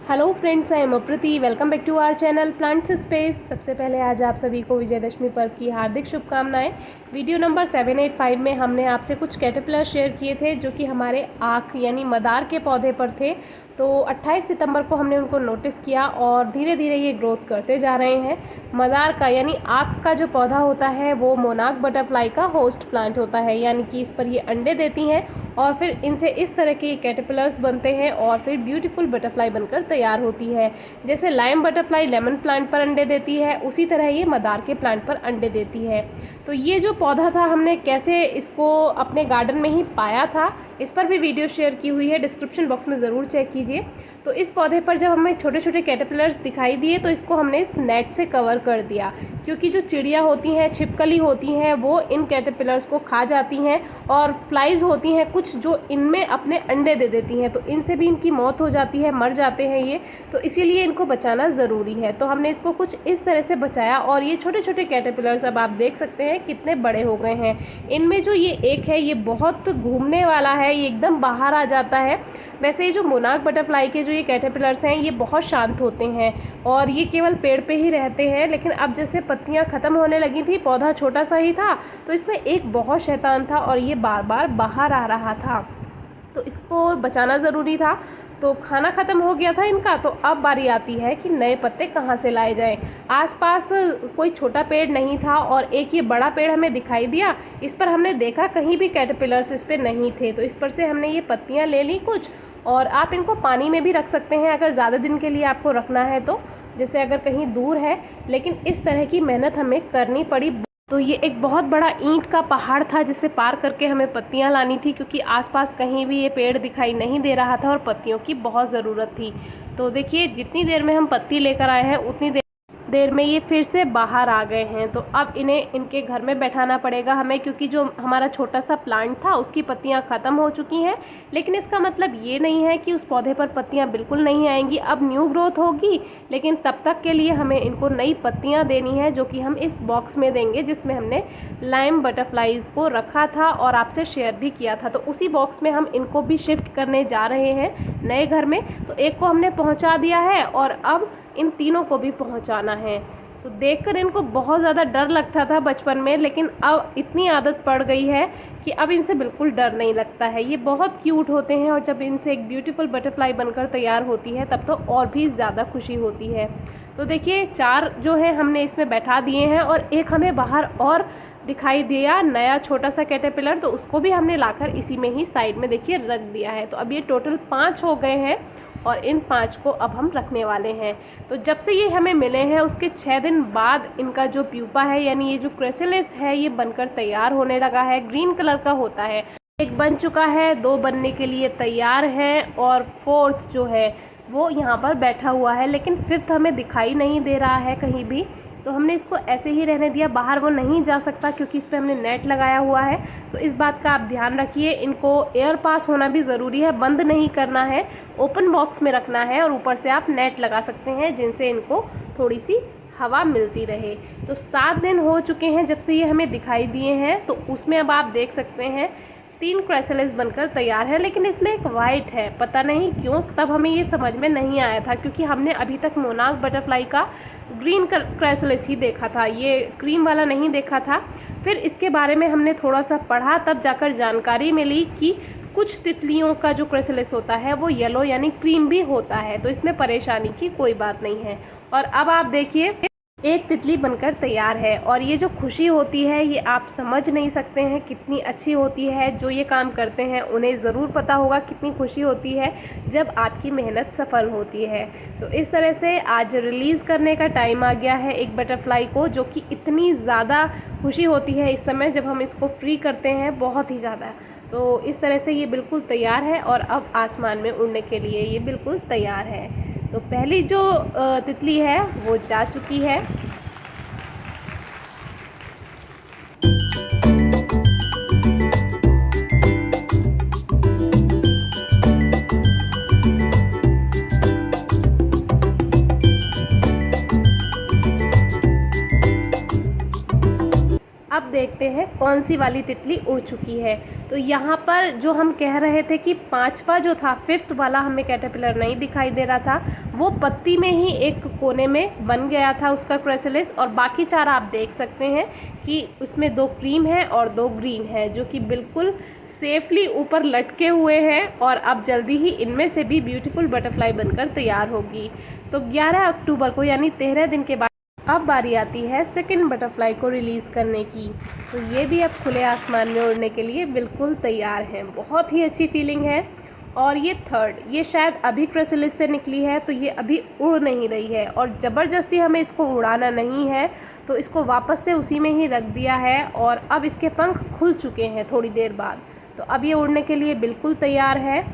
Hello friends, I am Aprati. Welcome back to our channel plants space. सबसे पहले आज आप सभी को विजयदशमी पर्व की हार्दिक शुभकामनाएं। वीडियो नंबर 785 में हमने आपसे कुछ कैटरपिलर शेयर किए थे जो कि हमारे आँख यानी मदार के पौधे पर थे। तो 28 सितंबर को हमने उनको नोटिस किया और धीरे धीरे ये ग्रोथ करते जा रहे हैं। मदार का यानी आँख का जो पौधा होता है वो मोनाक बटरफ्लाई का होस्ट प्लांट होता है, यानी कि इस पर ये अंडे देती हैं और फिर इनसे इस तरह के कैटरपिलर्स बनते हैं और फिर ब्यूटीफुल बटरफ्लाई बनकर तैयार होती है। जैसे लाइम बटरफ्लाई लेमन प्लांट पर अंडे देती है, उसी तरह ये मदार के प्लांट पर अंडे देती है। तो ये जो पौधा था हमने कैसे इसको अपने गार्डन में ही पाया था, इस पर भी वीडियो शेयर की हुई है, डिस्क्रिप्शन बॉक्स में ज़रूर चेक कीजिए। तो इस पौधे पर जब हमें छोटे छोटे कैटरपिलर्स दिखाई दिए तो इसको हमने इस नेट से कवर कर दिया, क्योंकि जो चिड़िया होती हैं, छिपकली होती हैं, वो इन कैटरपिलर्स को खा जाती हैं और फ्लाइज होती हैं कुछ जो इनमें अपने अंडे दे देती हैं, तो इनसे भी इनकी मौत हो जाती है, मर जाते हैं ये। तो इसीलिए इनको बचाना ज़रूरी है। तो हमने इसको कुछ इस तरह से बचाया और ये छोटे छोटे कैटरपिलर्स अब आप देख सकते हैं कितने बड़े हो गए हैं। इनमें जो ये एक है ये बहुत घूमने वाला है, ये एकदम बाहर आ जाता है। वैसे ये जो मोनाक बटरफ्लाई के जो ये कैटरपिलर्स हैं ये बहुत शांत होते हैं और ये केवल पेड़ पे ही रहते हैं। लेकिन अब जैसे पत्तियां ख़त्म होने लगी थी, पौधा छोटा सा ही था, तो इसमें एक बहुत शैतान था और ये बार बार बाहर आ रहा था, तो इसको बचाना ज़रूरी था। तो खाना ख़त्म हो गया था इनका, तो अब बारी आती है कि नए पत्ते कहाँ से लाए जाएं। आसपास कोई छोटा पेड़ नहीं था और एक ये बड़ा पेड़ हमें दिखाई दिया। इस पर हमने देखा कहीं भी कैटरपिलर्स इस पर नहीं थे, तो इस पर से हमने ये पत्तियाँ ले ली कुछ। और आप इनको पानी में भी रख सकते हैं अगर ज़्यादा दिन के लिए आपको रखना है तो, जैसे अगर कहीं दूर है। लेकिन इस तरह की मेहनत हमें करनी पड़ी। तो ये एक बहुत बड़ा ईंट का पहाड़ था जिसे पार करके हमें पत्तियां लानी थी, क्योंकि आसपास कहीं भी ये पेड़ दिखाई नहीं दे रहा था और पत्तियों की बहुत ज़रूरत थी। तो देखिए, जितनी देर में हम पत्ती लेकर आए हैं उतनी देर में ये फिर से बाहर आ गए हैं। तो अब इन्हें इनके घर में बैठाना पड़ेगा हमें, क्योंकि जो हमारा छोटा सा प्लांट था उसकी पत्तियां ख़त्म हो चुकी हैं। लेकिन इसका मतलब ये नहीं है कि उस पौधे पर पत्तियां बिल्कुल नहीं आएंगी, अब न्यू ग्रोथ होगी। लेकिन तब तक के लिए हमें इनको नई पत्तियां देनी है, जो कि हम इस बॉक्स में देंगे जिसमें हमने लाइम बटरफ्लाइज को रखा था और आपसे शेयर भी किया था। तो उसी बॉक्स में हम इनको भी शिफ्ट करने जा रहे हैं नए घर में। तो एक को हमने पहुँचा दिया है और अब इन तीनों को भी पहुंचाना है। तो देखकर इनको बहुत ज़्यादा डर लगता था बचपन में, लेकिन अब इतनी आदत पड़ गई है कि अब इनसे बिल्कुल डर नहीं लगता है। ये बहुत क्यूट होते हैं और जब इनसे एक ब्यूटीफुल बटरफ्लाई बनकर तैयार होती है तब तो और भी ज़्यादा खुशी होती है। तो देखिए, 4 जो है हमने इसमें बैठा दिए हैं और एक हमें बाहर और दिखाई दिया नया छोटा सा कैटरपिलर, तो उसको भी हमने लाकर इसी में ही साइड में देखिए रख दिया है। तो अब ये टोटल 5 हो गए हैं और इन 5 को अब हम रखने वाले हैं। तो जब से ये हमें मिले हैं उसके 6 दिन बाद इनका जो प्यूपा है, यानी ये जो क्रेसिलिस है, ये बनकर तैयार होने लगा है। ग्रीन कलर का होता है। एक बन चुका है, 2 बनने के लिए तैयार हैं और 4th जो है वो यहाँ पर बैठा हुआ है। लेकिन 5th हमें दिखाई नहीं दे रहा है कहीं भी, तो हमने इसको ऐसे ही रहने दिया। बाहर वो नहीं जा सकता क्योंकि इस पर हमने नेट लगाया हुआ है। तो इस बात का आप ध्यान रखिए, इनको एयर पास होना भी ज़रूरी है, बंद नहीं करना है, ओपन बॉक्स में रखना है और ऊपर से आप नेट लगा सकते हैं जिनसे इनको थोड़ी सी हवा मिलती रहे। तो 7 दिन हो चुके हैं जब से ये हमें दिखाई दिए हैं। तो उसमें अब आप देख सकते हैं 3 क्राइसलिस बनकर तैयार है, लेकिन इसमें एक वाइट है। पता नहीं क्यों, तब हमें ये समझ में नहीं आया था क्योंकि हमने अभी तक मोनाक बटरफ्लाई का ग्रीन क्राइसलिस ही देखा था, ये क्रीम वाला नहीं देखा था। फिर इसके बारे में हमने थोड़ा सा पढ़ा, तब जाकर जानकारी मिली कि कुछ तितलियों का जो क्राइसलिस होता है वो येलो यानी क्रीम भी होता है। तो इसमें परेशानी की कोई बात नहीं है। और अब आप देखिए, एक तितली बनकर तैयार है और ये जो खुशी होती है ये आप समझ नहीं सकते हैं कितनी अच्छी होती है। जो ये काम करते हैं उन्हें ज़रूर पता होगा कितनी खुशी होती है जब आपकी मेहनत सफल होती है। तो इस तरह से आज रिलीज़ करने का टाइम आ गया है एक बटरफ्लाई को, जो कि इतनी ज़्यादा खुशी होती है इस समय जब हम इसको फ्री करते हैं, बहुत ही ज़्यादा। तो इस तरह से ये बिल्कुल तैयार है और अब आसमान में उड़ने के लिए ये बिल्कुल तैयार है। तो पहली जो तितली है वो जा चुकी है। अब अब देखते हैं कौन सी वाली तितली उड़ चुकी है। तो यहाँ पर जो हम कह रहे थे कि 5वां जो था, 5th वाला हमें कैटरपिलर नहीं दिखाई दे रहा था, वो पत्ती में ही एक कोने में बन गया था उसका क्राइसलिस। और बाकी 4 आप देख सकते हैं कि उसमें 2 क्रीम है और 2 ग्रीन है, जो कि बिल्कुल सेफली ऊपर लटके हुए हैं और अब जल्दी ही इनमें से भी ब्यूटीफुल बटरफ्लाई बनकर तैयार होगी। तो 11 अक्टूबर को यानी 13 दिन के बाद अब बारी आती है सेकंड बटरफ्लाई को रिलीज़ करने की। तो ये भी अब खुले आसमान में उड़ने के लिए बिल्कुल तैयार हैं। बहुत ही अच्छी फीलिंग है। और ये थर्ड, ये शायद अभी क्राइसलिस से निकली है, तो ये अभी उड़ नहीं रही है और ज़बरदस्ती हमें इसको उड़ाना नहीं है, तो इसको वापस से उसी में ही रख दिया है और अब इसके पंख खुल चुके हैं थोड़ी देर बाद। तो अब ये उड़ने के लिए बिल्कुल तैयार है।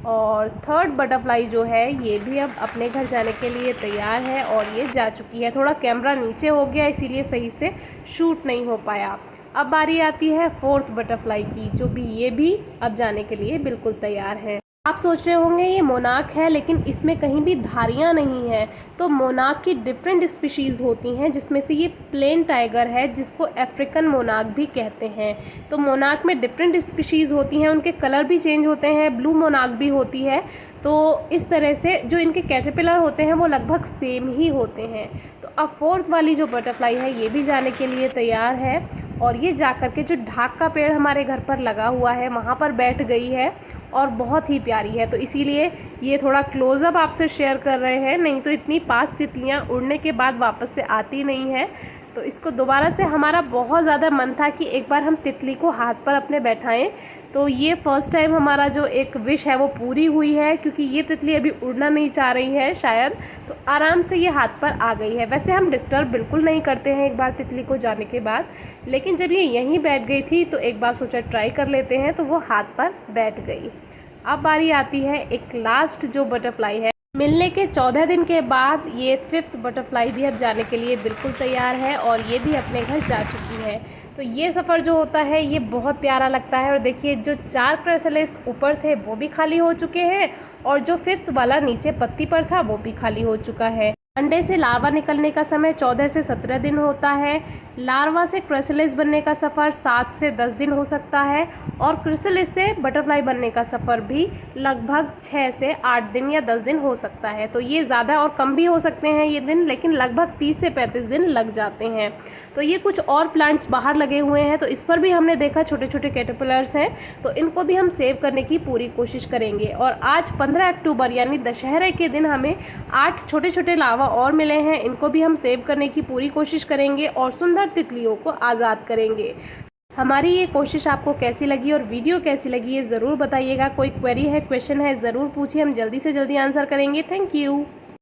और थर्ड बटरफ्लाई जो है ये भी अब अपने घर जाने के लिए तैयार है और ये जा चुकी है। थोड़ा कैमरा नीचे हो गया इसीलिए सही से शूट नहीं हो पाया। अब बारी आती है फोर्थ बटरफ्लाई की, जो भी ये भी अब जाने के लिए बिल्कुल तैयार है। आप सोच रहे होंगे ये मोनाक है, लेकिन इसमें कहीं भी धारियाँ नहीं हैं। तो मोनाक की डिफरेंट स्पीशीज़ होती हैं, जिसमें से ये प्लेन टाइगर है जिसको अफ्रीकन मोनाक भी कहते हैं। तो मोनाक में डिफरेंट स्पीशीज़ होती हैं, उनके कलर भी चेंज होते हैं, ब्लू मोनाक भी होती है। तो इस तरह से जो इनके कैटरपिलर होते हैं वो लगभग सेम ही होते हैं। तो अब फोर्थ वाली जो बटरफ्लाई है ये भी जाने के लिए तैयार है और ये जाकर के जो ढाक का पेड़ हमारे घर पर लगा हुआ है वहाँ पर बैठ गई है और बहुत ही प्यारी है। तो इसीलिए ये थोड़ा क्लोज़अप आपसे शेयर कर रहे हैं, नहीं तो इतनी पास तितलियाँ उड़ने के बाद वापस से आती नहीं है। तो इसको दोबारा से हमारा बहुत ज़्यादा मन था कि एक बार हम तितली को हाथ पर अपने बैठाएं। तो ये फर्स्ट टाइम हमारा जो एक विश है वो पूरी हुई है, क्योंकि ये तितली अभी उड़ना नहीं चाह रही है शायद, तो आराम से ये हाथ पर आ गई है। वैसे हम डिस्टर्ब बिल्कुल नहीं करते हैं एक बार तितली को जाने के बाद, लेकिन जब ये यहीं बैठ गई थी तो एक बार सोचा ट्राई कर लेते हैं, तो वो हाथ पर बैठ गई। अब बारी आती है एक लास्ट जो बटरफ्लाई है। मिलने के 14 दिन के बाद ये 5th बटरफ्लाई भी अब जाने के लिए बिल्कुल तैयार है और ये भी अपने घर जा चुकी है। तो ये सफ़र जो होता है ये बहुत प्यारा लगता है। और देखिए जो 4 क्राइसलिस ऊपर थे वो भी खाली हो चुके हैं और जो 5th वाला नीचे पत्ती पर था वो भी खाली हो चुका है। अंडे से लार्वा निकलने का समय 14 से 17 दिन होता है। लार्वा से क्राइसलिस बनने का सफ़र 7 से 10 दिन हो सकता है और क्राइसलिस से बटरफ्लाई बनने का सफ़र भी लगभग 6 से 8 दिन या 10 दिन हो सकता है। तो ये ज़्यादा और कम भी हो सकते हैं ये दिन, लेकिन लगभग 30 से 35 दिन लग जाते हैं। तो ये कुछ और प्लांट्स बाहर लगे हुए हैं, तो इस पर भी हमने देखा छोटे छोटे कैटरपिलर्स हैं, तो इनको भी हम सेव करने की पूरी कोशिश करेंगे। और आज 15 अक्टूबर यानी दशहरे के दिन हमें 8 छोटे छोटे लार्वा और मिले हैं, इनको भी हम सेव करने की पूरी कोशिश करेंगे और सुंदर तितलियों को आज़ाद करेंगे। हमारी ये कोशिश आपको कैसी लगी और वीडियो कैसी लगी ये ज़रूर बताइएगा। कोई क्वेरी है, क्वेश्चन है, ज़रूर पूछिए, हम जल्दी से जल्दी आंसर करेंगे। Thank you.